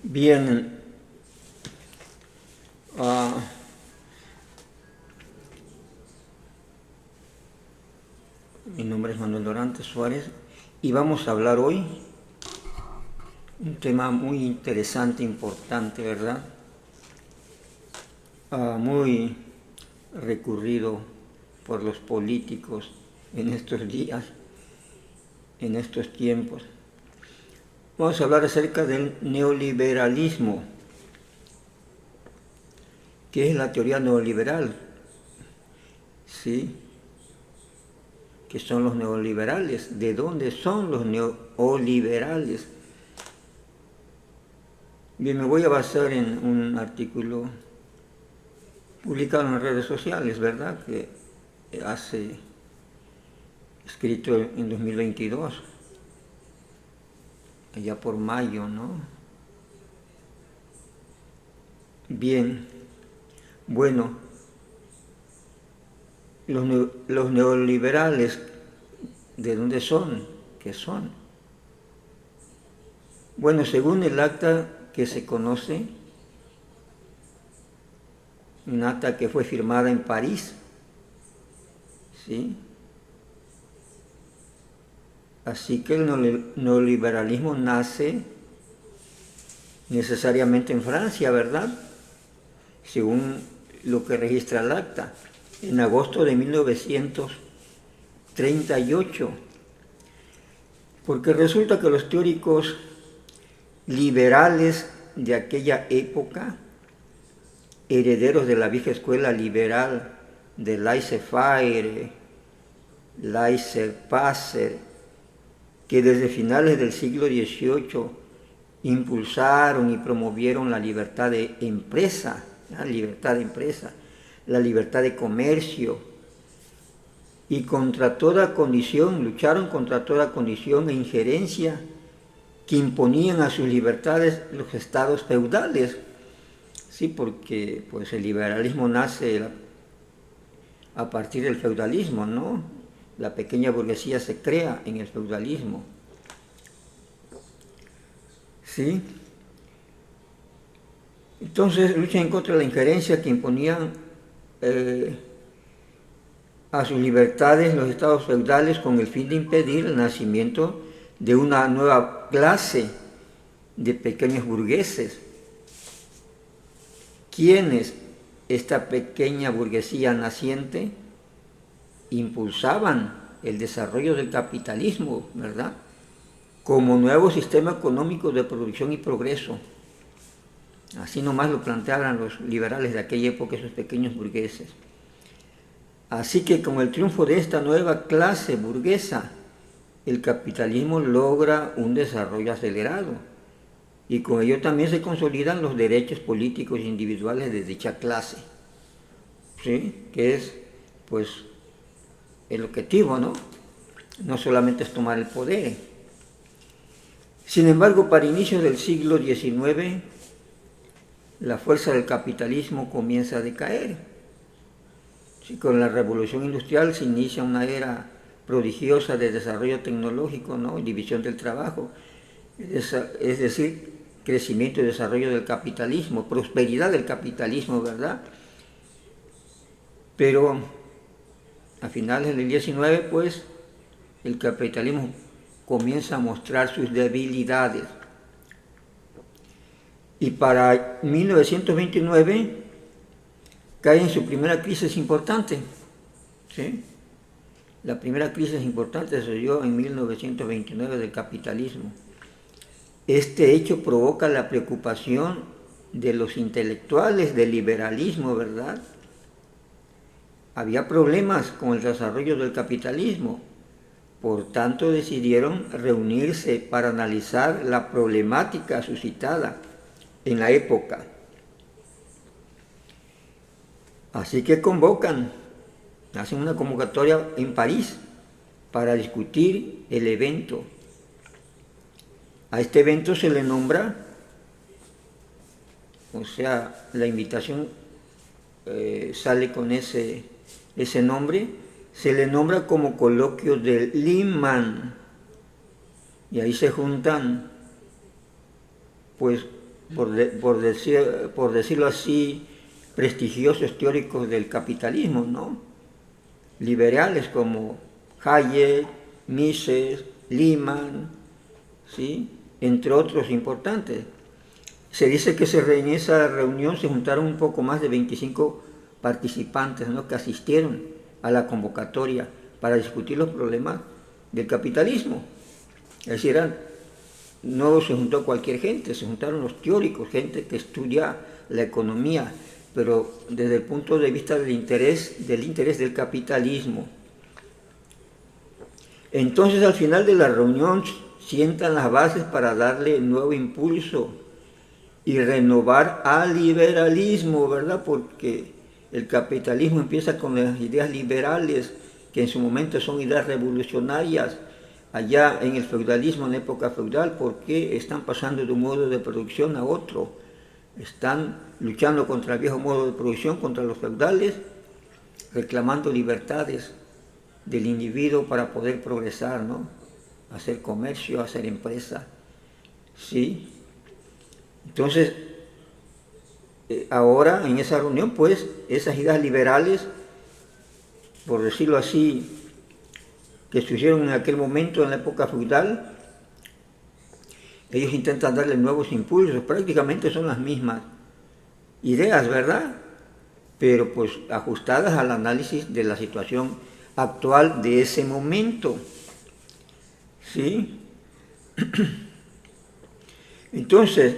Bien, ah, mi nombre es Manuel Dorante Suárez y vamos a hablar hoy un tema muy interesante, importante, ¿verdad? Muy recurrido por los políticos en estos días, en estos tiempos. Vamos a hablar acerca del neoliberalismo. ¿Qué es la teoría neoliberal? ¿Sí? ¿Qué son los neoliberales? ¿De dónde son los neoliberales? Bien, me voy a basar en un artículo publicado en las redes sociales, ¿verdad? Que escrito en 2022, allá por mayo, ¿no? Bien, bueno, los neoliberales, ¿de dónde son? ¿Qué son? Bueno, según el acta que se conoce, un acta que fue firmada en París, ¿sí? Así que el neoliberalismo nace necesariamente en Francia, ¿verdad? Según lo que registra el acta, en agosto de 1938. Porque resulta que los teóricos liberales de aquella época, herederos de la vieja escuela liberal de laissez-faire, laissez-passer, que desde finales del siglo XVIII impulsaron y promovieron la libertad de empresa, la libertad de comercio, y contra toda condición, lucharon contra toda condición e injerencia que imponían a sus libertades los estados feudales. Sí, porque pues el liberalismo nace a partir del feudalismo, ¿no? La pequeña burguesía se crea en el feudalismo. ¿Sí? Entonces luchan en contra de la injerencia que imponían a sus libertades los estados feudales con el fin de impedir el nacimiento de una nueva clase de pequeños burgueses, quienes esta pequeña burguesía naciente impulsaban el desarrollo del capitalismo, ¿verdad? Como nuevo sistema económico de producción y progreso. Así nomás lo planteaban los liberales de aquella época, esos pequeños burgueses. Así que con el triunfo de esta nueva clase burguesa, el capitalismo logra un desarrollo acelerado y con ello también se consolidan los derechos políticos individuales de dicha clase, ¿sí? Que es, pues, el objetivo, ¿no? No solamente es tomar el poder. Sin embargo, para inicios del siglo XIX, la fuerza del capitalismo comienza a decaer. Sí, con la revolución industrial se inicia una era prodigiosa de desarrollo tecnológico, ¿no? División del trabajo, es decir, crecimiento y desarrollo del capitalismo, prosperidad del capitalismo, ¿verdad? Pero a finales del 19, pues, el capitalismo comienza a mostrar sus debilidades. Y para 1929 cae en su primera crisis importante, ¿sí? La primera crisis importante se dio en 1929 del capitalismo. Este hecho provoca la preocupación de los intelectuales del liberalismo, ¿verdad? Había problemas con el desarrollo del capitalismo, por tanto decidieron reunirse para analizar la problemática suscitada en la época. Así que hacen una convocatoria en París para discutir el evento. A este evento se le nombra, o sea, la invitación sale con ese nombre, se le nombra como coloquio de Liman. Y ahí se juntan, pues, por decirlo así, prestigiosos teóricos del capitalismo, ¿no? Liberales como Hayek, Mises, Lehman, ¿sí? Entre otros importantes. Se dice que en esa reunión se juntaron un poco más de 25 participantes, ¿no?, que asistieron a la convocatoria para discutir los problemas del capitalismo. Es decir, no se juntó cualquier gente, se juntaron los teóricos, gente que estudia la economía, pero desde el punto de vista del interés del capitalismo. Entonces, al final de la reunión, sientan las bases para darle nuevo impulso y renovar al liberalismo, ¿verdad? Porque el capitalismo empieza con las ideas liberales, que en su momento son ideas revolucionarias, allá en el feudalismo, en la época feudal, porque están pasando de un modo de producción a otro. Están luchando contra el viejo modo de producción, contra los feudales, reclamando libertades del individuo para poder progresar, ¿no? Hacer comercio, hacer empresa, ¿sí? Entonces, ahora en esa reunión, pues, esas ideas liberales, por decirlo así, que surgieron en aquel momento en la época feudal, ellos intentan darle nuevos impulsos, prácticamente son las mismas ideas, ¿verdad? Pero pues ajustadas al análisis de la situación actual de ese momento, ¿sí? Entonces,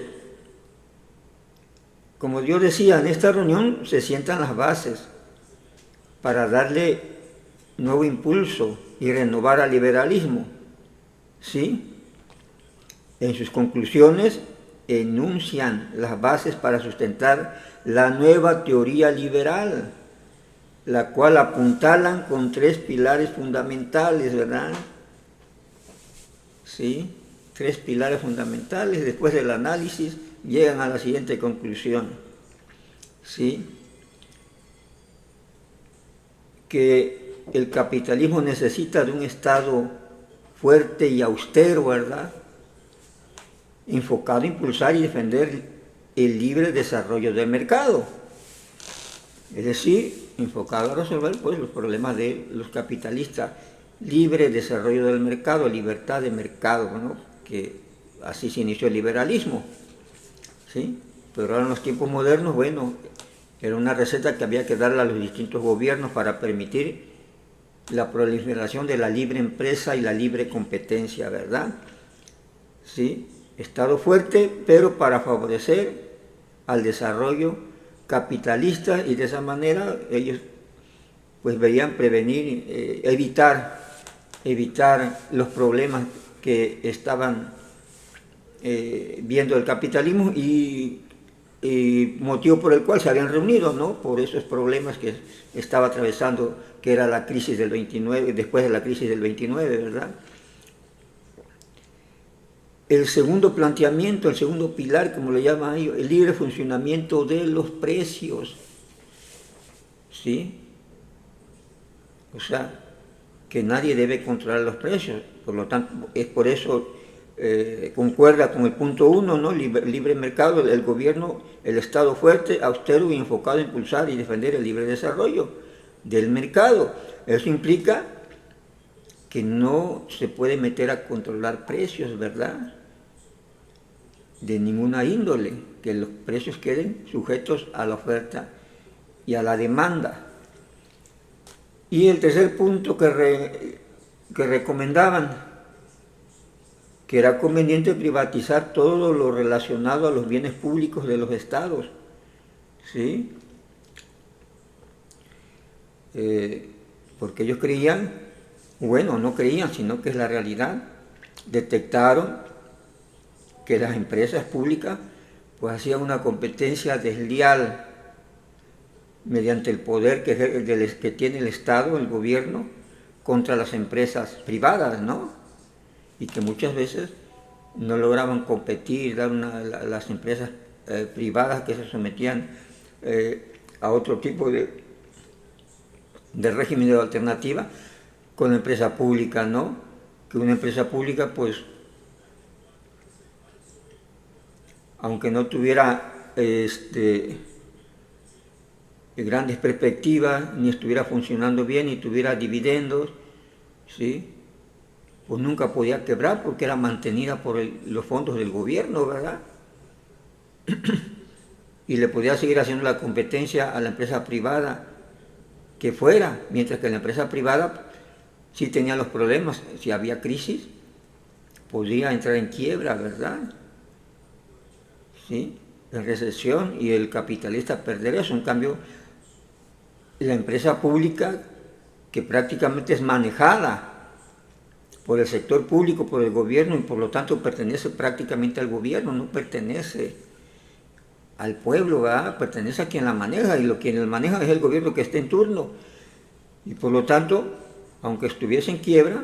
como yo decía, en esta reunión se sientan las bases para darle nuevo impulso y renovar al liberalismo, ¿sí? En sus conclusiones enuncian las bases para sustentar la nueva teoría liberal, la cual apuntalan con 3 pilares fundamentales, ¿verdad? ¿Sí? 3 pilares fundamentales. Después del análisis llegan a la siguiente conclusión, ¿sí? Que el capitalismo necesita de un Estado fuerte y austero, ¿verdad?, enfocado a impulsar y defender el libre desarrollo del mercado. Es decir, enfocado a resolver, pues, los problemas de los capitalistas. Libre desarrollo del mercado, libertad de mercado, ¿no?, que así se inició el liberalismo, ¿sí? Pero ahora en los tiempos modernos, bueno, era una receta que había que darle a los distintos gobiernos para permitir la proliferación de la libre empresa y la libre competencia, ¿verdad? ¿Sí? Estado fuerte, pero para favorecer al desarrollo capitalista, y de esa manera ellos pues veían prevenir, evitar los problemas que estaban viendo el capitalismo y motivo por el cual se habían reunido, ¿no?, por esos problemas que estaba atravesando, que era la crisis del 29, después de la crisis del 29, ¿verdad? El segundo planteamiento, el segundo pilar, como le llaman ellos, el libre funcionamiento de los precios, ¿sí? O sea, que nadie debe controlar los precios, por lo tanto, es por eso concuerda con el punto 1, ¿no? Libre mercado, el gobierno, el Estado fuerte, austero y enfocado a impulsar y defender el libre desarrollo del mercado. Eso implica que no se puede meter a controlar precios, ¿verdad?, de ninguna índole, que los precios queden sujetos a la oferta y a la demanda. Y el tercer punto que recomendaban, que era conveniente privatizar todo lo relacionado a los bienes públicos de los estados, ¿sí? Porque ellos creían, bueno, no creían, sino que es la realidad, detectaron que las empresas públicas pues hacían una competencia desleal mediante el poder que tiene el Estado, el gobierno, contra las empresas privadas, ¿no? Y que muchas veces no lograban competir, las empresas privadas que se sometían a otro tipo de régimen de alternativa con la empresa pública, ¿no? Que una empresa pública pues aunque no tuviera grandes perspectivas, ni estuviera funcionando bien, ni tuviera dividendos, ¿sí? Pues nunca podía quebrar porque era mantenida por los fondos del gobierno, ¿verdad? Y le podía seguir haciendo la competencia a la empresa privada que fuera, mientras que la empresa privada sí tenía los problemas, si había crisis, podía entrar en quiebra, ¿verdad? ¿Sí? En recesión, y el capitalista perder eso. En cambio, la empresa pública, que prácticamente es manejada por el sector público, por el gobierno, y por lo tanto pertenece prácticamente al gobierno, no pertenece al pueblo, ¿verdad? Pertenece a quien la maneja, y quien la maneja es el gobierno que esté en turno. Y por lo tanto, aunque estuviese en quiebra,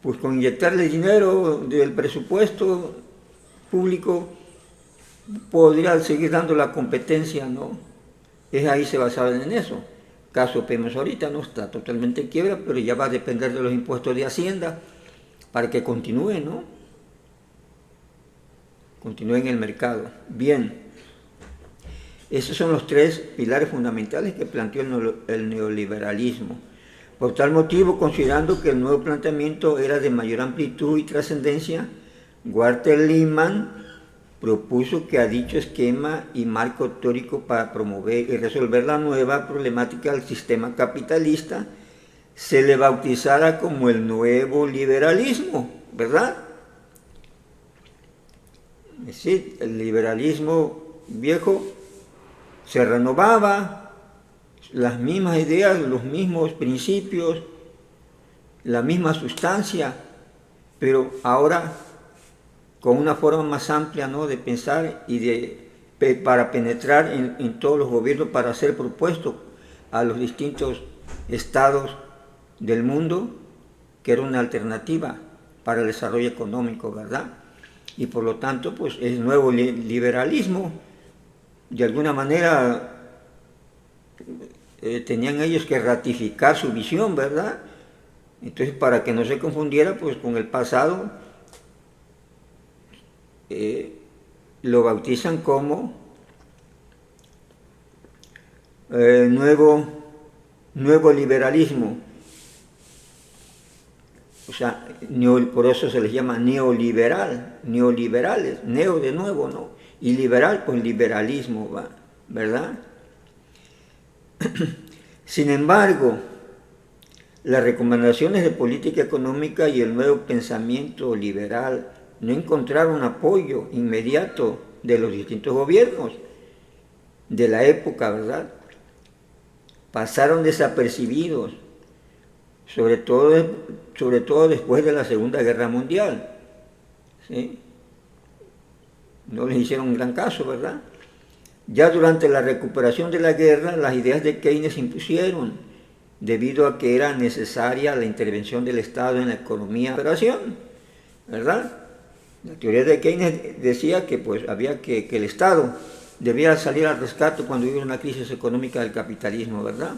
pues con inyectarle dinero del presupuesto público podría seguir dando la competencia, ¿no? Es ahí se basaban en eso. Caso Pemex ahorita no está totalmente en quiebra, pero ya va a depender de los impuestos de Hacienda para que continúe, ¿no? Continúe en el mercado. Bien, esos son los tres pilares fundamentales que planteó el neoliberalismo. Por tal motivo, considerando que el nuevo planteamiento era de mayor amplitud y trascendencia, Walter Lippmann propuso que a dicho esquema y marco teórico para promover y resolver la nueva problemática del sistema capitalista se le bautizara como el nuevo liberalismo, ¿verdad? Es decir, el liberalismo viejo se renovaba, las mismas ideas, los mismos principios, la misma sustancia, pero ahora con una forma más amplia, ¿no?, de pensar y para penetrar en todos los gobiernos, para ser propuesto a los distintos estados del mundo, que era una alternativa para el desarrollo económico, ¿verdad? Y por lo tanto, pues el nuevo liberalismo, de alguna manera, tenían ellos que ratificar su visión, ¿verdad? Entonces, para que no se confundiera pues con el pasado, lo bautizan como nuevo liberalismo. O sea, por eso se les llama neoliberales, neo de nuevo, ¿no? Y liberal, pues liberalismo, ¿verdad? Sin embargo, las recomendaciones de política económica y el nuevo pensamiento liberal no encontraron apoyo inmediato de los distintos gobiernos de la época, ¿verdad? Pasaron desapercibidos, sobre todo después de la Segunda Guerra Mundial, ¿sí? No les hicieron gran caso, ¿verdad? Ya durante la recuperación de la guerra, las ideas de Keynes se impusieron, debido a que era necesaria la intervención del Estado en la economía de operación, ¿verdad? La teoría de Keynes decía que pues había que el Estado debía salir al rescate cuando hubiera una crisis económica del capitalismo, ¿verdad?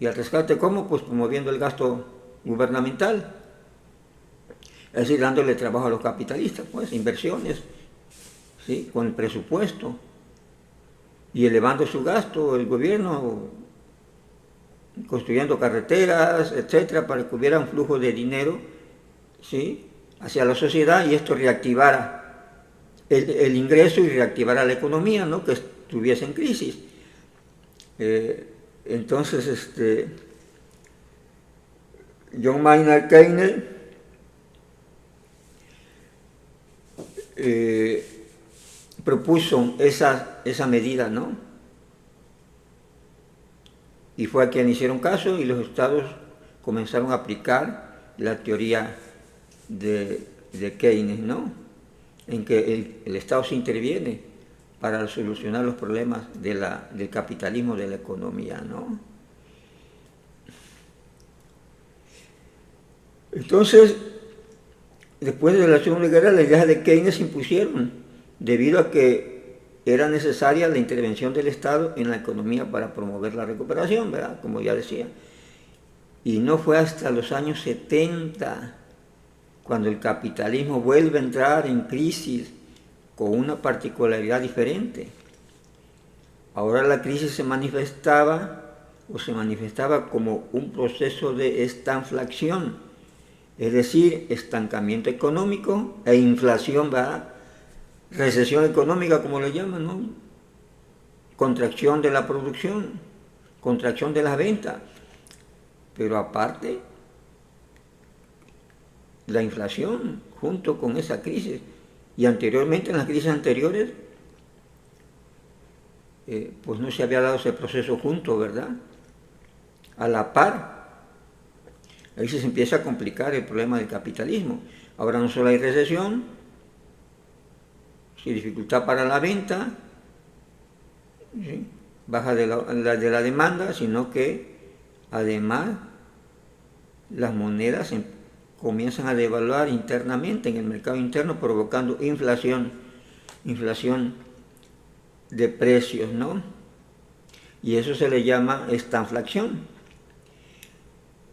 ¿Y al rescate cómo? Pues promoviendo el gasto gubernamental, es decir, dándole trabajo a los capitalistas, pues inversiones, ¿sí?, con el presupuesto, y elevando su gasto, el gobierno construyendo carreteras, etcétera, para que hubiera un flujo de dinero, ¿sí?, hacia la sociedad, y esto reactivara el ingreso y reactivara la economía, ¿no?, que estuviese en crisis. Entonces, John Maynard Keynes propuso esa medida, ¿no? Y fue a quien hicieron caso, y los estados comenzaron a aplicar la teoría de Keynes, ¿no?, en que el Estado se interviene para solucionar los problemas del capitalismo, de la economía, ¿no? Entonces, después de la Segunda Guerra, las ideas de Keynes se impusieron, debido a que era necesaria la intervención del Estado en la economía para promover la recuperación, ¿verdad?, como ya decía. Y no fue hasta los años 70, cuando el capitalismo vuelve a entrar en crisis, con una particularidad diferente. Ahora la crisis se manifestaba como un proceso de estanflación, es decir, estancamiento económico e inflación, ¿verdad? Recesión económica, como le llaman, ¿no? Contracción de la producción, contracción de las ventas. Pero aparte, la inflación junto con esa crisis. Y anteriormente, en las crisis anteriores, pues no se había dado ese proceso junto, ¿verdad? A la par. Ahí se empieza a complicar el problema del capitalismo. Ahora no solo hay recesión, sin dificultad para la venta, ¿sí? Baja de la demanda, sino que además las monedas comienzan a devaluar internamente en el mercado interno, provocando inflación de precios, ¿no? Y eso se le llama estanflación.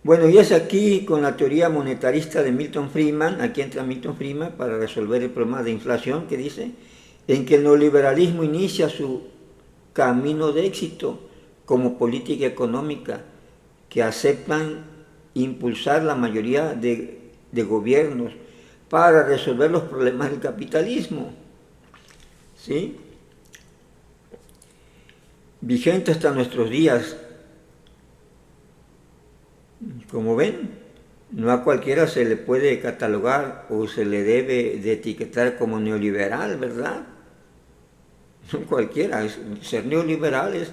Bueno, y es aquí con la teoría monetarista de Milton Friedman, aquí entra Milton Friedman para resolver el problema de inflación, que dice, en que el neoliberalismo inicia su camino de éxito como política económica que aceptan impulsar la mayoría de gobiernos para resolver los problemas del capitalismo, ¿sí? Vigente hasta nuestros días. Como ven, no a cualquiera se le puede catalogar o se le debe de etiquetar como neoliberal, ¿verdad? No cualquiera. Ser neoliberal es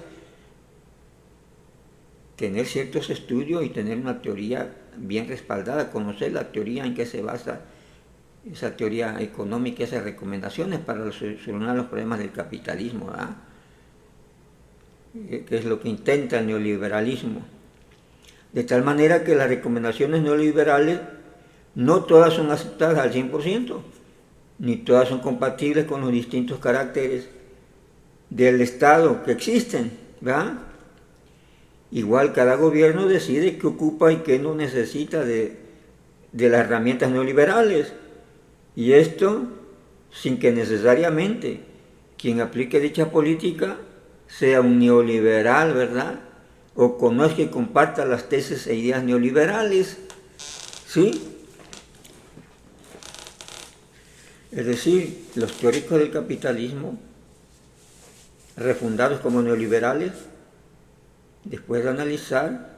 tener ciertos estudios y tener una teoría bien respaldada, conocer la teoría en que se basa esa teoría económica, esas recomendaciones para solucionar los problemas del capitalismo, ¿verdad? Que es lo que intenta el neoliberalismo. De tal manera que las recomendaciones neoliberales no todas son aceptadas al 100%, ni todas son compatibles con los distintos caracteres del Estado que existen, ¿verdad? Igual cada gobierno decide qué ocupa y qué no necesita de las herramientas neoliberales, y esto sin que necesariamente quien aplique dicha política sea un neoliberal, ¿verdad? O conozca y comparta las tesis e ideas neoliberales, ¿sí? Es decir, los teóricos del capitalismo, refundados como neoliberales, después de analizar,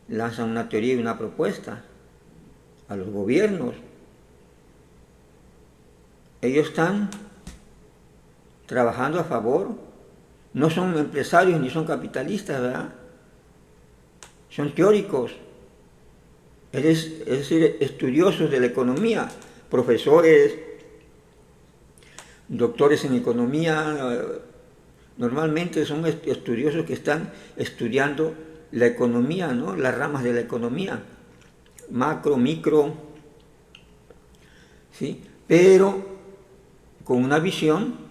lanzan una teoría y una propuesta a los gobiernos. Ellos están trabajando a favor, no son empresarios ni son capitalistas, ¿verdad? Son teóricos, es decir, estudiosos de la economía, profesores, doctores en economía, normalmente son estudiosos que están estudiando la economía, ¿no? Las ramas de la economía, macro, micro, ¿sí? Pero con una visión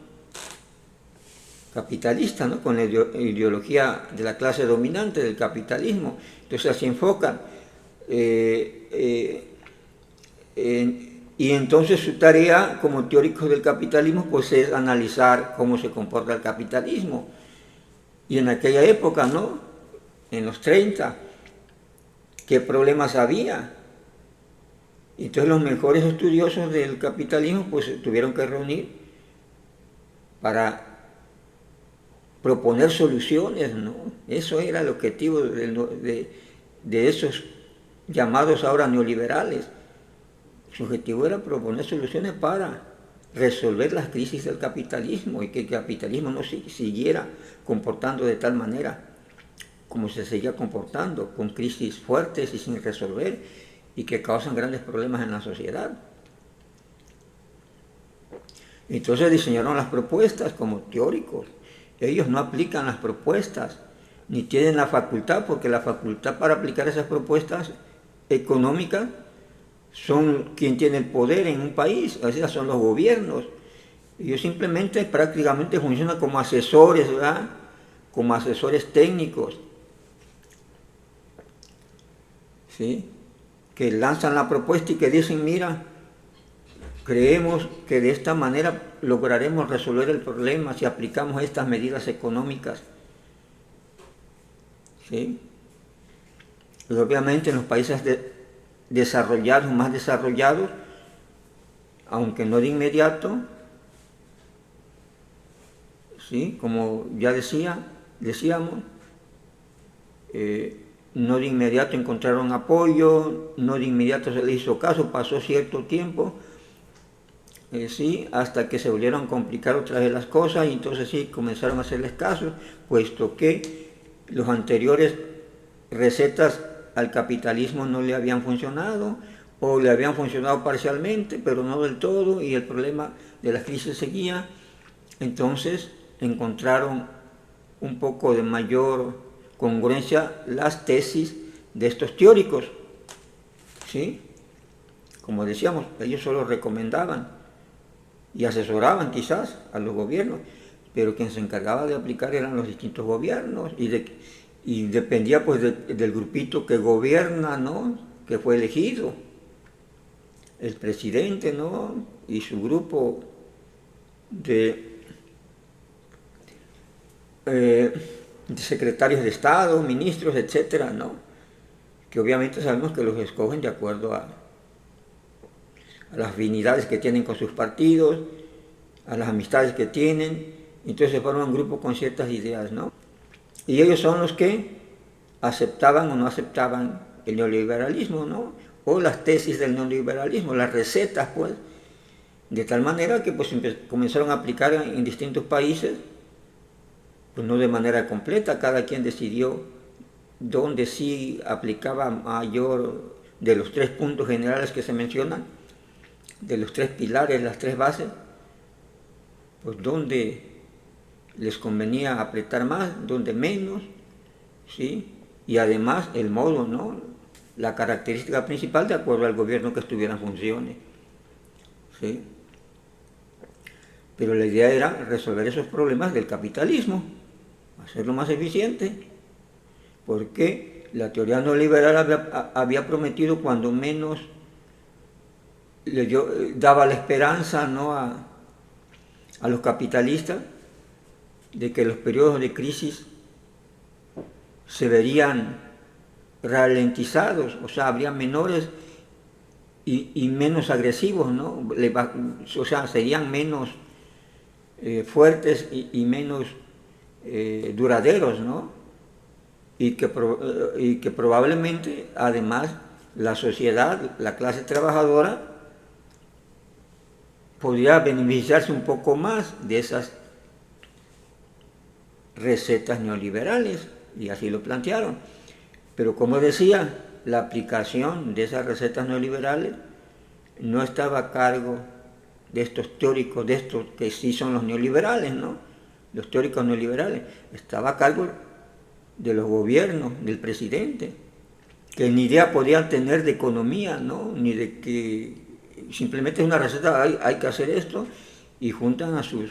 capitalista, ¿no? Con la ideología de la clase dominante del capitalismo. Entonces así enfocan. Y entonces su tarea como teóricos del capitalismo pues es analizar cómo se comporta el capitalismo. Y en aquella época, ¿no? En los 30, ¿qué problemas había? Entonces los mejores estudiosos del capitalismo pues se tuvieron que reunir para proponer soluciones, ¿no? Eso era el objetivo de esos llamados ahora neoliberales. Su objetivo era proponer soluciones para resolver las crisis del capitalismo y que el capitalismo no siguiera comportando de tal manera como se seguía comportando, con crisis fuertes y sin resolver y que causan grandes problemas en la sociedad. Entonces diseñaron las propuestas como teóricos. Ellos no aplican las propuestas, ni tienen la facultad, porque la facultad para aplicar esas propuestas económicas son quien tiene el poder en un país, o sea, son los gobiernos. Ellos simplemente prácticamente funcionan como asesores, ¿verdad? Como asesores técnicos, ¿sí? Que lanzan la propuesta y que dicen, mira, Creemos que de esta manera lograremos resolver el problema si aplicamos estas medidas económicas. ¿Sí? Y obviamente en los países desarrollados, más desarrollados, aunque no de inmediato, ¿sí? Como ya decíamos, no de inmediato encontraron apoyo, no de inmediato se les hizo caso, pasó cierto tiempo, sí, hasta que se volvieron a complicar otra vez las cosas y entonces sí comenzaron a hacerles caso, puesto que los anteriores recetas al capitalismo no le habían funcionado o le habían funcionado parcialmente, pero no del todo, y el problema de la crisis seguía. Entonces encontraron un poco de mayor congruencia las tesis de estos teóricos, ¿sí? Como decíamos, ellos solo recomendaban y asesoraban quizás a los gobiernos, pero quien se encargaba de aplicar eran los distintos gobiernos y dependía pues del grupito que gobierna, ¿no? Que fue elegido, el presidente, ¿no? Y su grupo de secretarios de Estado, ministros, etcétera, ¿no? Que obviamente sabemos que los escogen de acuerdo a las afinidades que tienen con sus partidos, a las amistades que tienen, entonces se forman un grupo con ciertas ideas, ¿no? Y ellos son los que aceptaban o no aceptaban el neoliberalismo, ¿no? O las tesis del neoliberalismo, las recetas, pues, de tal manera que pues comenzaron a aplicar en distintos países, pues no de manera completa, cada quien decidió dónde sí aplicaba mayor de los 3 puntos generales que se mencionan, de los 3 pilares, las 3 bases, pues dónde les convenía apretar más, dónde menos, ¿sí? Y además el modo, ¿no? La característica principal de acuerdo al gobierno que estuviera en funciones, ¿sí? Pero la idea era resolver esos problemas del capitalismo, hacerlo más eficiente, porque la teoría neoliberal había prometido cuando menos daba la esperanza, ¿no? a los capitalistas de que los periodos de crisis se verían ralentizados, o sea, habrían menores y menos agresivos, ¿no? O sea, serían menos fuertes y menos duraderos, ¿no? Y que probablemente, además, la sociedad, la clase trabajadora, podría beneficiarse un poco más de esas recetas neoliberales, y así lo plantearon. Pero como decía, la aplicación de esas recetas neoliberales no estaba a cargo de estos teóricos, de estos que sí son los neoliberales, ¿no? Los teóricos neoliberales, estaba a cargo de los gobiernos, del presidente, que ni idea podían tener de economía, ¿no? Ni de que simplemente es una receta, hay que hacer esto, y juntan a sus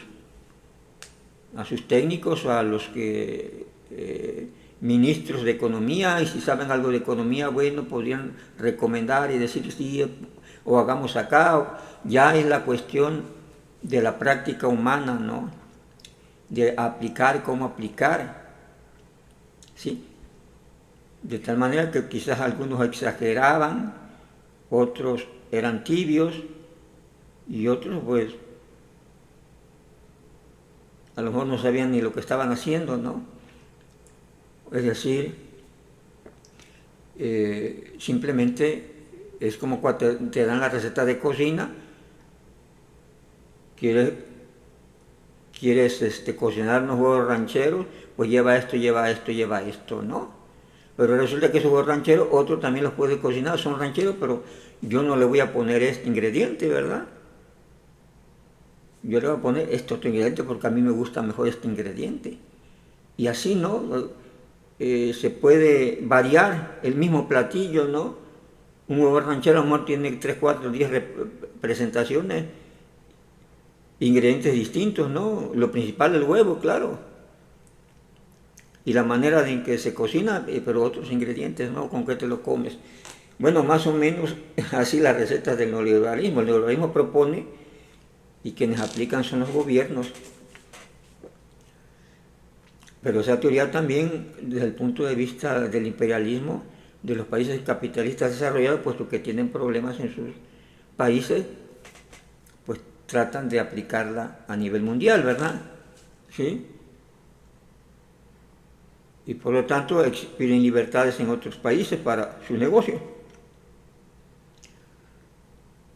técnicos o a los que ministros de economía, y si saben algo de economía, bueno, podrían recomendar y decir sí, o hagamos acá. Ya es la cuestión de la práctica humana, ¿no? De aplicar, cómo aplicar, ¿sí? De tal manera que quizás algunos exageraban, otros eran tibios y otros pues a lo mejor no sabían ni lo que estaban haciendo, ¿no? Es decir, simplemente es como cuando te dan la receta de cocina, quieres cocinar unos huevos rancheros, pues lleva esto, ¿no? Pero resulta que esos huevos rancheros, otro también los puede cocinar, son rancheros, pero yo no le voy a poner este ingrediente, ¿verdad? Yo le voy a poner este otro ingrediente porque a mí me gusta mejor este ingrediente. Y así, ¿no? Se puede variar el mismo platillo, ¿no? Un huevo ranchero a lo mejor tiene 3, 4, 10 presentaciones, ingredientes distintos, ¿no? Lo principal es el huevo, claro. Y la manera en que se cocina, pero otros ingredientes, ¿no? ¿Con qué te lo comes? Bueno, más o menos así las recetas del neoliberalismo. El neoliberalismo propone, y quienes aplican son los gobiernos, pero esa teoría también, desde el punto de vista del imperialismo de los países capitalistas desarrollados, puesto que tienen problemas en sus países, pues tratan de aplicarla a nivel mundial, ¿verdad? ¿Sí? Y por lo tanto piden libertades en otros países para su negocio.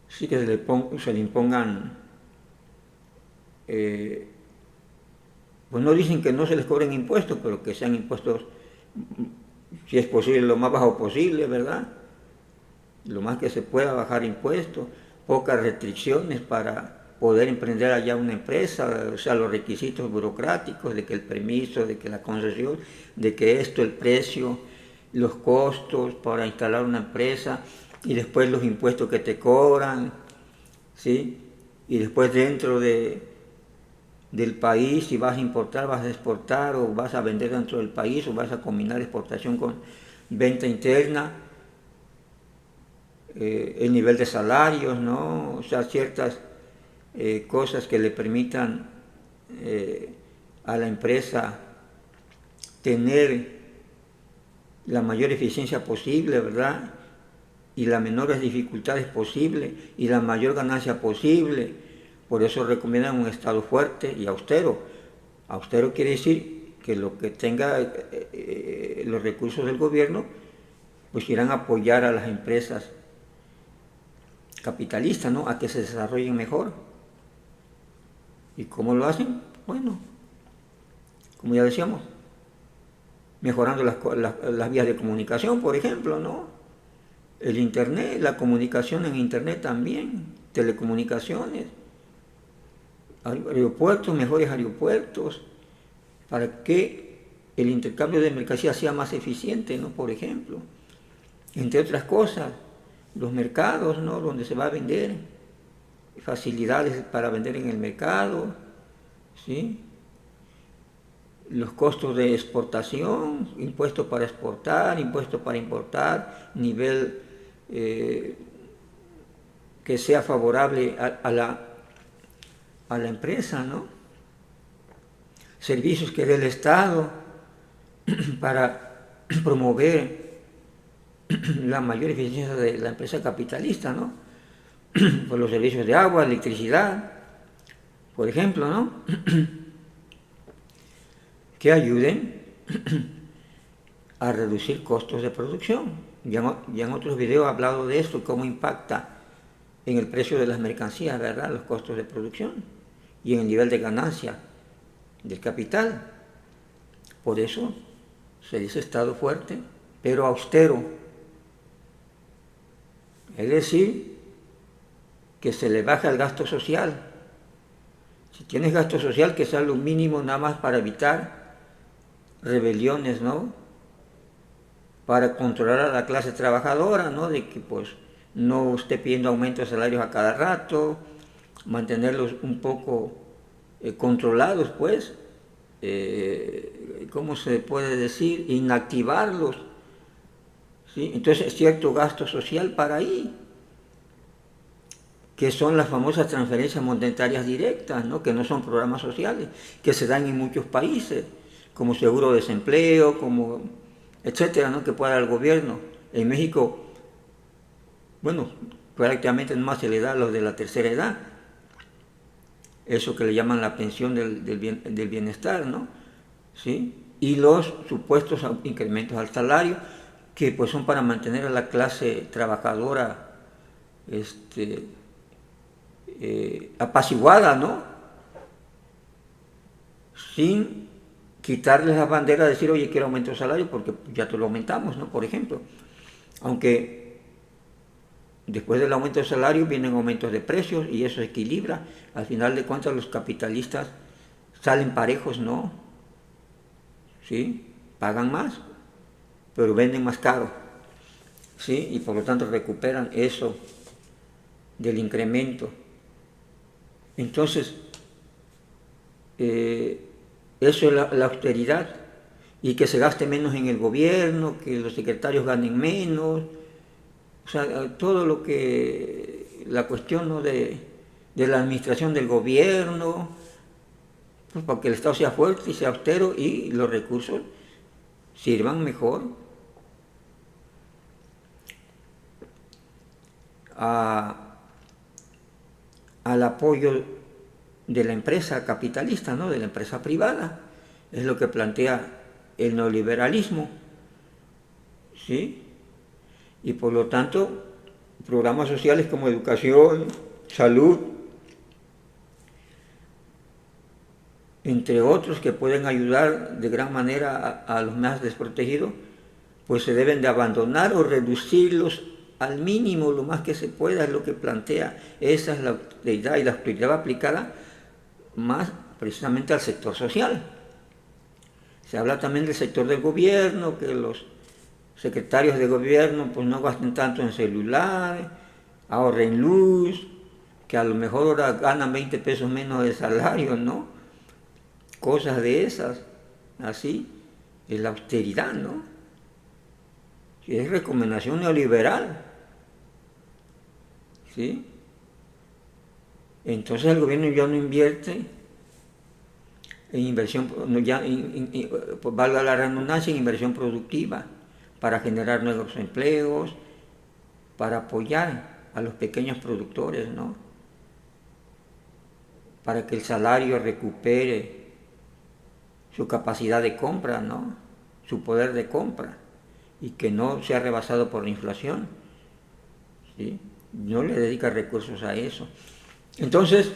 Sí que se le impongan, pues no dicen que no se les cobren impuestos, pero que sean impuestos, si es posible, lo más bajo posible, ¿verdad? Lo más que se pueda bajar impuestos, pocas restricciones para poder emprender allá una empresa, o sea, los requisitos burocráticos de que el permiso, de que la concesión, de que esto, el precio, los costos para instalar una empresa y después los impuestos que te cobran, ¿sí? Y después dentro del país, si vas a importar, vas a exportar o vas a vender dentro del país o vas a combinar exportación con venta interna, el nivel de salarios, ¿no? O sea, ciertas cosas que le permitan a la empresa tener la mayor eficiencia posible, ¿verdad? Y las menores dificultades posibles y la mayor ganancia posible. Por eso recomiendan un Estado fuerte y austero. Austero quiere decir que lo que tenga los recursos del gobierno, pues irán a apoyar a las empresas capitalistas, ¿no? A que se desarrollen mejor. ¿Y cómo lo hacen? Bueno, como ya decíamos, mejorando las vías de comunicación, por ejemplo, ¿no? El Internet, la comunicación en Internet también, telecomunicaciones, aeropuertos, mejores aeropuertos, para que el intercambio de mercancías sea más eficiente, ¿no? Por ejemplo, entre otras cosas, los mercados, ¿no? Donde se va a vender, facilidades para vender en el mercado, ¿sí? Los costos de exportación, impuestos para exportar, impuestos para importar, nivel que sea favorable a la empresa, ¿no? Servicios que dé el Estado para promover la mayor eficiencia de la empresa capitalista, ¿no? Por los servicios de agua, electricidad, por ejemplo, ¿no? Que ayuden a reducir costos de producción. Ya en otros videos he hablado de esto, cómo impacta en el precio de las mercancías, ¿verdad? Los costos de producción y en el nivel de ganancia del capital. Por eso se dice Estado fuerte, pero austero. Es decir, que se le baja el gasto social. Si tienes gasto social, que sea lo mínimo nada más para evitar rebeliones, ¿no? Para controlar a la clase trabajadora, ¿no? De que pues no esté pidiendo aumentos de salarios a cada rato, mantenerlos un poco controlados, pues, ¿cómo se puede decir? Inactivarlos, ¿sí? Entonces, cierto gasto social para ahí, que son las famosas transferencias monetarias directas, ¿no? Que no son programas sociales, que se dan en muchos países, como seguro de desempleo, como etcétera, ¿no? Que pueda dar el gobierno. En México, bueno, prácticamente nomás se le da a los de la tercera edad, eso que le llaman la pensión del bienestar, ¿no? ¿Sí? Y los supuestos incrementos al salario, que pues son para mantener a la clase trabajadora apaciguada, ¿no? Sin quitarles la bandera de decir, oye, quiero aumento de salario porque ya te lo aumentamos, ¿no? Por ejemplo. Aunque después del aumento de salario vienen aumentos de precios y eso equilibra. Al final de cuentas los capitalistas salen parejos, ¿no? ¿Sí? Pagan más, pero venden más caro. ¿Sí? Y por lo tanto recuperan eso del incremento. Entonces, eso es la austeridad, y que se gaste menos en el gobierno, que los secretarios ganen menos, O sea, todo lo que, la cuestión, ¿no?, de la administración del gobierno, pues para que el Estado sea fuerte y sea austero y los recursos sirvan mejor al apoyo de la empresa capitalista, ¿no?, de la empresa privada. Es lo que plantea el neoliberalismo, ¿sí? Y por lo tanto, programas sociales como educación, salud, entre otros que pueden ayudar de gran manera a los más desprotegidos, pues se deben de abandonar o reducirlos al mínimo lo más que se pueda, es lo que plantea. Esa es la autoridad, y la autoridad va aplicada más precisamente al sector social. Se habla también del sector del gobierno, que los secretarios de gobierno pues no gasten tanto en celulares, ahorren luz, que a lo mejor ahora ganan 20 pesos menos de salario, ¿no? Cosas de esas, así, es la austeridad, ¿no? Es recomendación neoliberal, ¿sí? Entonces el gobierno ya no invierte en inversión, pues valga la redundancia, en inversión productiva, para generar nuevos empleos, para apoyar a los pequeños productores, ¿no? Para que el salario recupere su capacidad de compra, ¿no?, su poder de compra, y que no sea rebasado por la inflación, ¿sí? No le dedica recursos a eso. Entonces,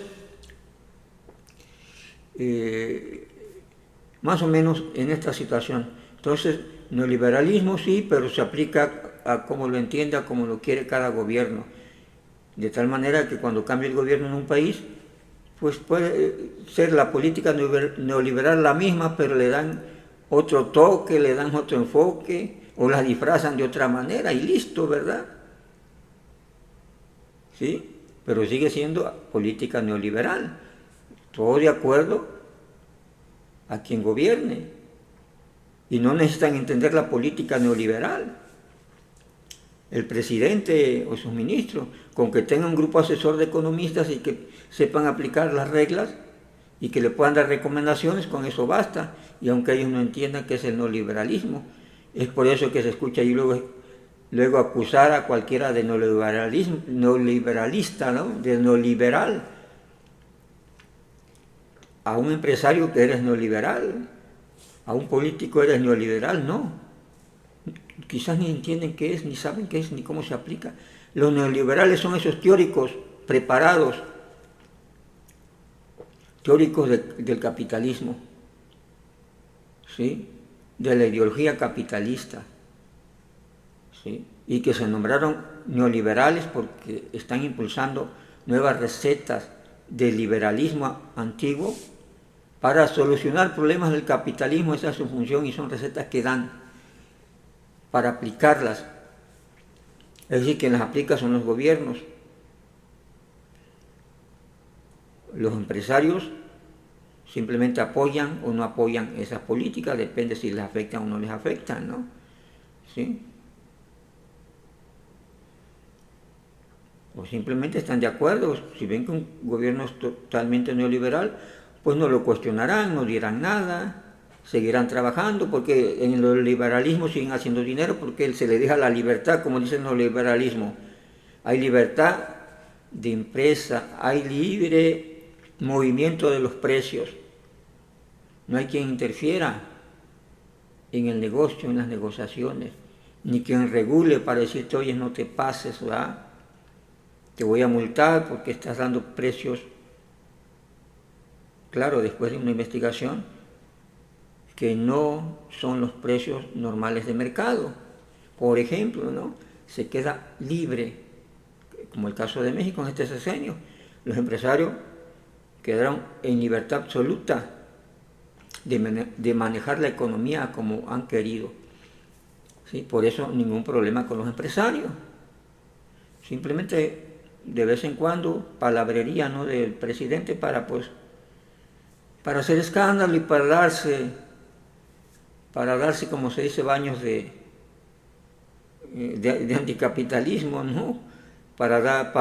más o menos en esta situación. Entonces, neoliberalismo sí, pero se aplica a como lo entienda, a como lo quiere cada gobierno. De tal manera que cuando cambie el gobierno en un país, pues puede ser la política neoliberal la misma, pero le dan otro toque, le dan otro enfoque, o la disfrazan de otra manera y listo, ¿verdad? ¿Sí? Pero sigue siendo política neoliberal. Todo de acuerdo a quien gobierne. Y no necesitan entender la política neoliberal. El presidente o sus ministros, con que tenga un grupo asesor de economistas y que sepan aplicar las reglas y que le puedan dar recomendaciones, con eso basta. Y aunque ellos no entiendan qué es el neoliberalismo, es por eso que se escucha y luego acusar a cualquiera de neoliberalista, ¿no?, de neoliberal, a un empresario que eres neoliberal, a un político eres neoliberal, no. Quizás ni entienden qué es, ni saben qué es, ni cómo se aplica. Los neoliberales son esos teóricos preparados, teóricos del capitalismo, ¿sí?, de la ideología capitalista, ¿sí?, y que se nombraron neoliberales porque están impulsando nuevas recetas del liberalismo antiguo para solucionar problemas del capitalismo. Esa es su función y son recetas que dan para aplicarlas. Es decir, quien las aplica son los gobiernos. Los empresarios simplemente apoyan o no apoyan esas políticas, depende si les afectan o no les afectan, ¿no? ¿Sí? O simplemente están de acuerdo. Si ven que un gobierno es totalmente neoliberal, pues no lo cuestionarán, no dirán nada, seguirán trabajando, porque en el liberalismo siguen haciendo dinero, porque se les deja la libertad, como dice el neoliberalismo. Hay libertad de empresa, hay libre movimiento de los precios. No hay quien interfiera en el negocio, en las negociaciones, ni quien regule para decirte, oye, no te pases, ¿verdad?, te voy a multar porque estás dando precios, claro, después de una investigación, que no son los precios normales de mercado. Por ejemplo, ¿no?, se queda libre, como el caso de México en este sexenio. Los empresarios quedaron en libertad absoluta de manejar la economía como han querido, ¿sí? Por eso ningún problema con los empresarios. Simplemente de vez en cuando palabrería, ¿no?, del presidente para hacer escándalo y para darse, como se dice, baños de de anticapitalismo, ¿no? Para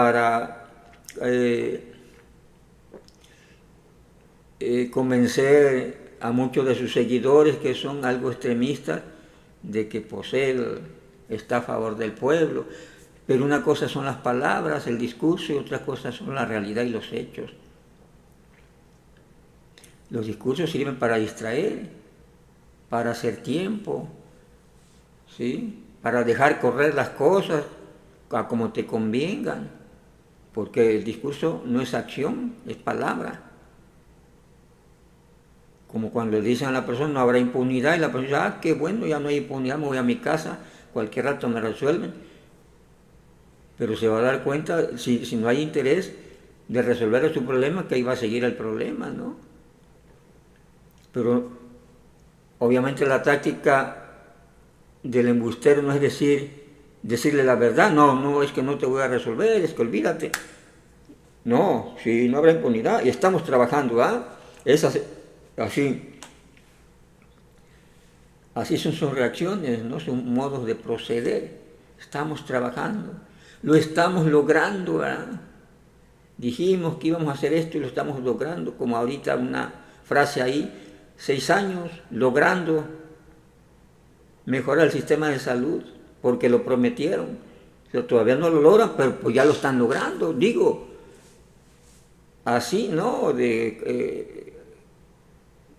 convencer a muchos de sus seguidores que son algo extremistas de que pues él está a favor del pueblo. Pero una cosa son las palabras, el discurso, y otra cosa son la realidad y los hechos. Los discursos sirven para distraer, para hacer tiempo, ¿sí? Para dejar correr las cosas a como te convengan, porque el discurso no es acción, es palabra. Como cuando le dicen a la persona no habrá impunidad y la persona dice, ah, qué bueno, ya no hay impunidad, me voy a mi casa, cualquier rato me resuelven. Pero se va a dar cuenta, si no hay interés de resolver su problema, que ahí va a seguir el problema, ¿no? Pero obviamente la táctica del embustero no es decirle la verdad, no, es que no te voy a resolver, es que olvídate. No, si no habrá impunidad, y estamos trabajando, ¿ah? Así son sus reacciones, ¿no? Son modos de proceder. Estamos trabajando, lo estamos logrando, ¿verdad? Dijimos que íbamos a hacer esto y lo estamos logrando, como ahorita una frase ahí, 6 años logrando mejorar el sistema de salud, porque lo prometieron. Pero todavía no lo logran, pero pues ya lo están logrando, digo. Así, ¿no? En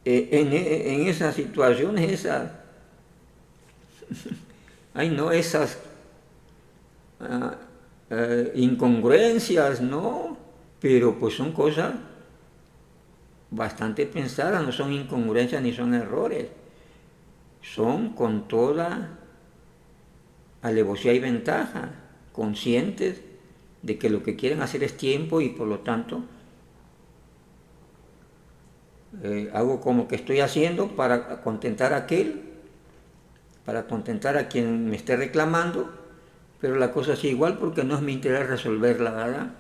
esas situaciones, esas incongruencias, ¿no? Pero pues son cosas bastante pensadas, no son incongruencias ni son errores. Son con toda alevosía y ventaja, conscientes de que lo que quieren hacer es tiempo y por lo tanto hago como que estoy haciendo para contentar a aquel, para contentar a quien me esté reclamando, pero la cosa sigue igual porque no es mi interés resolverla, ¿verdad?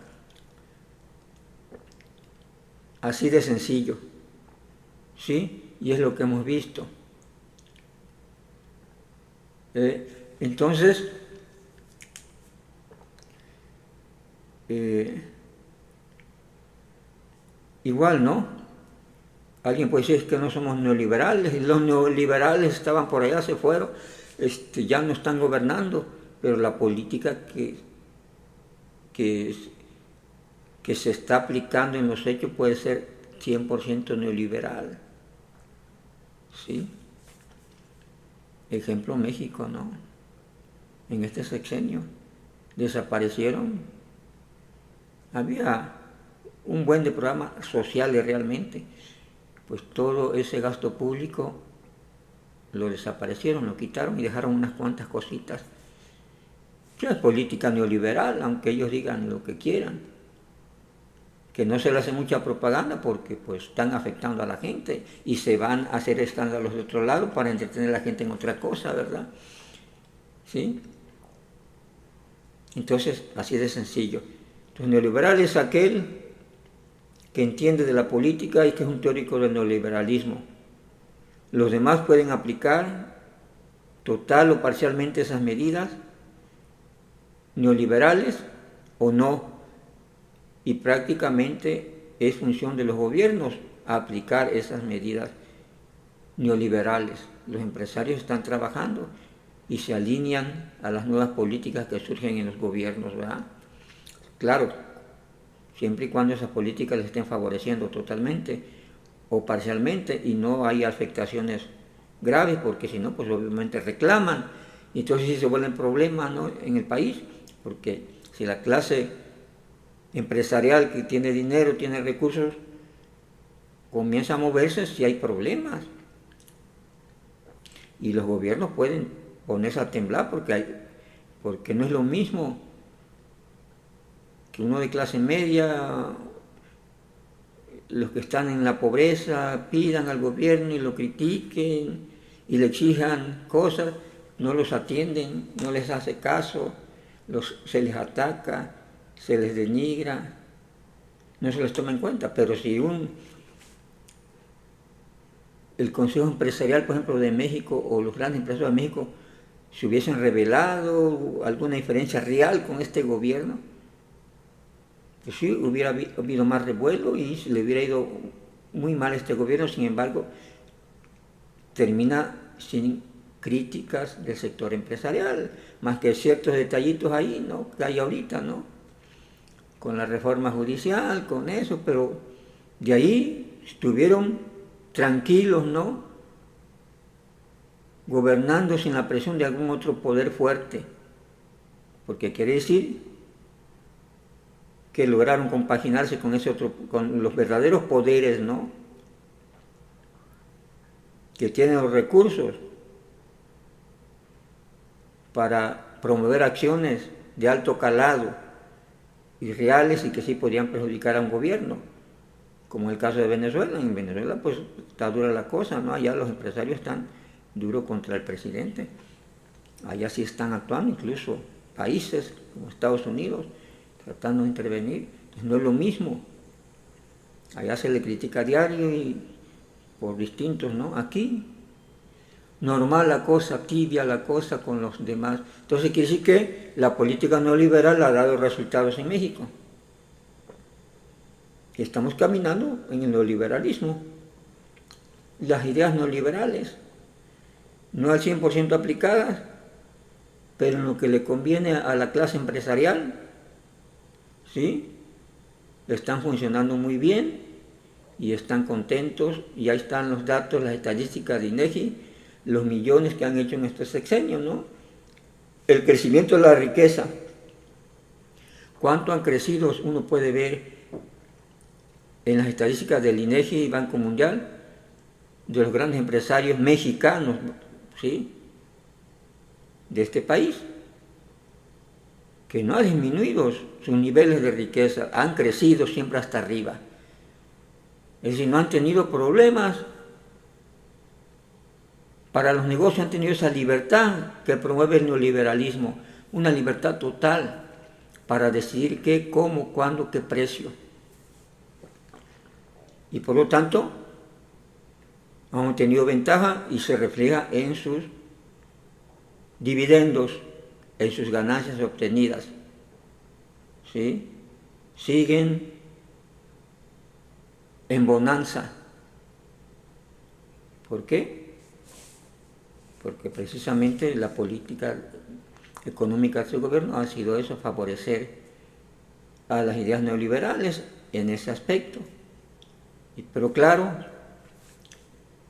Así de sencillo, ¿sí? Y es lo que hemos visto. Entonces, igual, ¿no? Alguien puede decir que no somos neoliberales, y los neoliberales estaban por allá, se fueron, ya no están gobernando, pero la política que se está aplicando en los hechos puede ser 100% neoliberal, ¿sí? Ejemplo México, ¿no? En este sexenio desaparecieron, había un buen de programas sociales realmente, pues todo ese gasto público lo desaparecieron, lo quitaron y dejaron unas cuantas cositas. Es política neoliberal, aunque ellos digan lo que quieran, que no se le hace mucha propaganda porque pues están afectando a la gente y se van a hacer escándalos de otro lado para entretener a la gente en otra cosa, ¿verdad? ¿Sí? Entonces, así de sencillo. Entonces, neoliberal es aquel que entiende de la política y que es un teórico del neoliberalismo. Los demás pueden aplicar total o parcialmente esas medidas neoliberales o no, y prácticamente es función de los gobiernos aplicar esas medidas neoliberales. Los empresarios están trabajando y se alinean a las nuevas políticas que surgen en los gobiernos, ¿verdad? Claro, siempre y cuando esas políticas les estén favoreciendo totalmente o parcialmente y no hay afectaciones graves, porque si no, pues obviamente reclaman, y entonces sí se vuelven problemas, ¿no?, en el país, porque si la clase empresarial que tiene dinero, tiene recursos, comienza a moverse, si hay problemas. Y los gobiernos pueden ponerse a temblar porque no es lo mismo que uno de clase media, los que están en la pobreza, pidan al gobierno y lo critiquen y le exijan cosas, no los atienden, no les hace caso, se les ataca, se les denigra, no se les toma en cuenta. Pero si el Consejo Empresarial, por ejemplo, de México, o los grandes empresarios de México, se hubiesen revelado alguna diferencia real con este gobierno, pues sí, hubiera habido más revuelo y se le hubiera ido muy mal a este gobierno. Sin embargo, termina sin críticas del sector empresarial, más que ciertos detallitos ahí, ¿no?, que hay ahorita, ¿no?, con la reforma judicial, con eso, pero de ahí estuvieron tranquilos, ¿no?, gobernando sin la presión de algún otro poder fuerte, porque quiere decir que lograron compaginarse con ese otro, con los verdaderos poderes, ¿no?, que tienen los recursos para promover acciones de alto calado y reales y que sí podían perjudicar a un gobierno, como el caso de Venezuela. En Venezuela pues está dura la cosa, ¿no? Allá los empresarios están duros contra el presidente. Allá sí están actuando, incluso países como Estados Unidos, tratando de intervenir. Entonces, no es lo mismo. Allá se le critica a diario y por distintos, ¿no? Aquí, normal la cosa, tibia la cosa con los demás. Entonces quiere decir que la política neoliberal ha dado resultados en México. Estamos caminando en el neoliberalismo. Las ideas neoliberales, no al 100% aplicadas, pero en lo que le conviene a la clase empresarial, ¿sí?, están funcionando muy bien y están contentos, y ahí están los datos, las estadísticas de INEGI, los millones que han hecho en este sexenio, ¿no? El crecimiento de la riqueza, cuánto han crecido, uno puede ver en las estadísticas del INEGI y Banco Mundial, de los grandes empresarios mexicanos, ¿sí?, de este país, que no ha disminuido sus niveles de riqueza, han crecido siempre hasta arriba. Es decir, no han tenido problemas para los negocios, han tenido esa libertad que promueve el neoliberalismo, una libertad total para decidir qué, cómo, cuándo, qué precio. Y por lo tanto, han tenido ventaja y se refleja en sus dividendos, en sus ganancias obtenidas, ¿sí? Siguen en bonanza. ¿Por qué? Porque precisamente la política económica de su gobierno ha sido eso, favorecer a las ideas neoliberales en ese aspecto. Pero claro,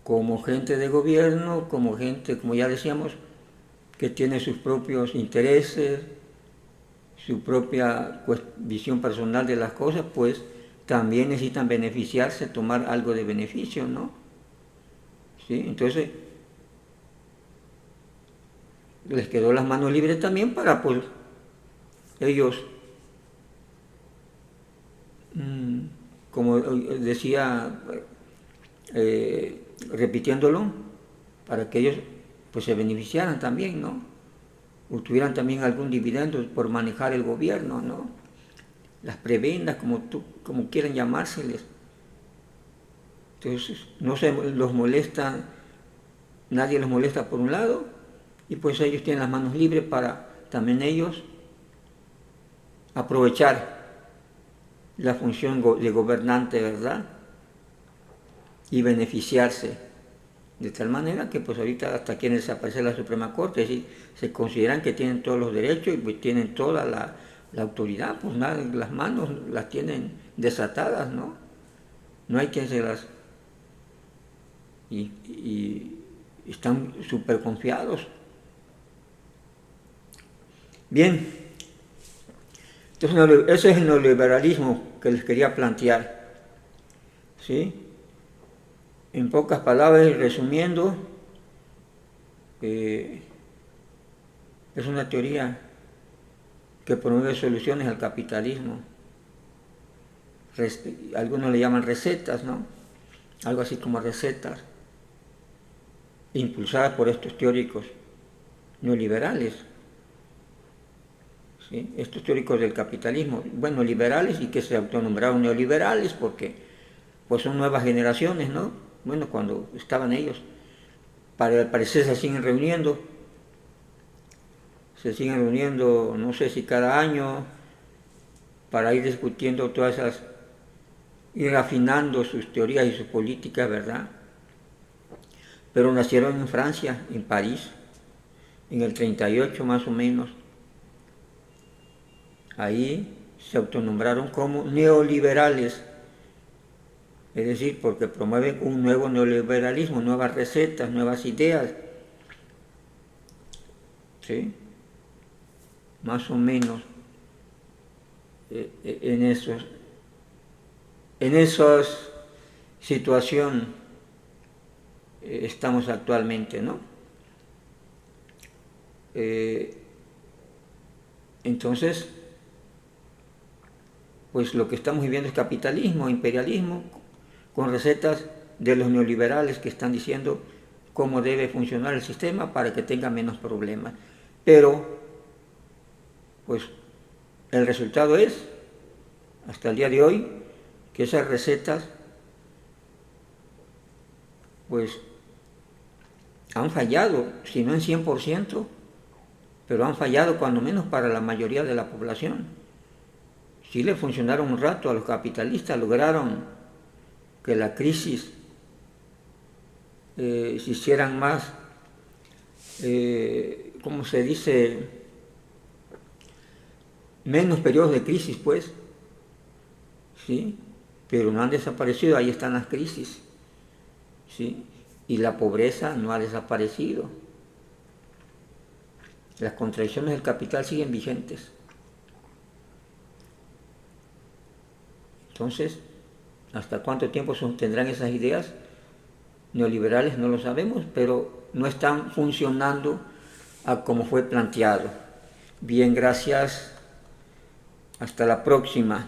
como gente de gobierno, como gente, como ya decíamos, que tiene sus propios intereses, su propia visión personal de las cosas, pues también necesitan beneficiarse, tomar algo de beneficio, ¿no? ¿Sí? Entonces, les quedó las manos libres también para, pues, ellos, como decía, repitiéndolo, para que ellos pues se beneficiaran también, ¿no?, o tuvieran también algún dividendo por manejar el gobierno, ¿no?, las prebendas, como quieran llamárseles. Entonces, no se los molesta, nadie los molesta por un lado, y pues ellos tienen las manos libres para también ellos aprovechar la función de gobernante, ¿verdad?, y beneficiarse, de tal manera que pues ahorita hasta quieren desaparecer la Suprema Corte, es decir, se consideran que tienen todos los derechos y pues tienen toda la autoridad, pues nada, las manos las tienen desatadas, ¿no? No hay quien se las... y están súper confiados. Bien, entonces ese es el neoliberalismo que les quería plantear, ¿sí? En pocas palabras, resumiendo, es una teoría que promueve soluciones al capitalismo. Algunos le llaman recetas, ¿no?, algo así como recetas, impulsadas por estos teóricos neoliberales, ¿sí?, estos teóricos del capitalismo, bueno, liberales y que se autonombraron neoliberales porque pues son nuevas generaciones, ¿no? Bueno, cuando estaban ellos, para parecer se siguen reuniendo se siguen reuniendo, no sé si cada año, para ir discutiendo todas esas, ir afinando sus teorías y sus políticas, ¿verdad? Pero nacieron en Francia, en París, en el 38 más o menos. Ahí se autonombraron como neoliberales, es decir, porque promueven un nuevo neoliberalismo, nuevas recetas, nuevas ideas, ¿sí? Más o menos en esa situación estamos actualmente, ¿no? Entonces, pues lo que estamos viviendo es capitalismo, imperialismo, con recetas de los neoliberales que están diciendo cómo debe funcionar el sistema para que tenga menos problemas. Pero, pues, el resultado es, hasta el día de hoy, que esas recetas, pues, han fallado, si no en 100%, pero han fallado cuando menos para la mayoría de la población. Sí le funcionaron un rato a los capitalistas, lograron que la crisis se hicieran más, ¿cómo se dice? Menos periodos de crisis, pues, ¿sí? Pero no han desaparecido, ahí están las crisis, ¿sí? Y la pobreza no ha desaparecido. Las contradicciones del capital siguen vigentes. Entonces, ¿hasta cuánto tiempo sostendrán esas ideas neoliberales? No lo sabemos, pero no están funcionando a como fue planteado. Bien, gracias. Hasta la próxima.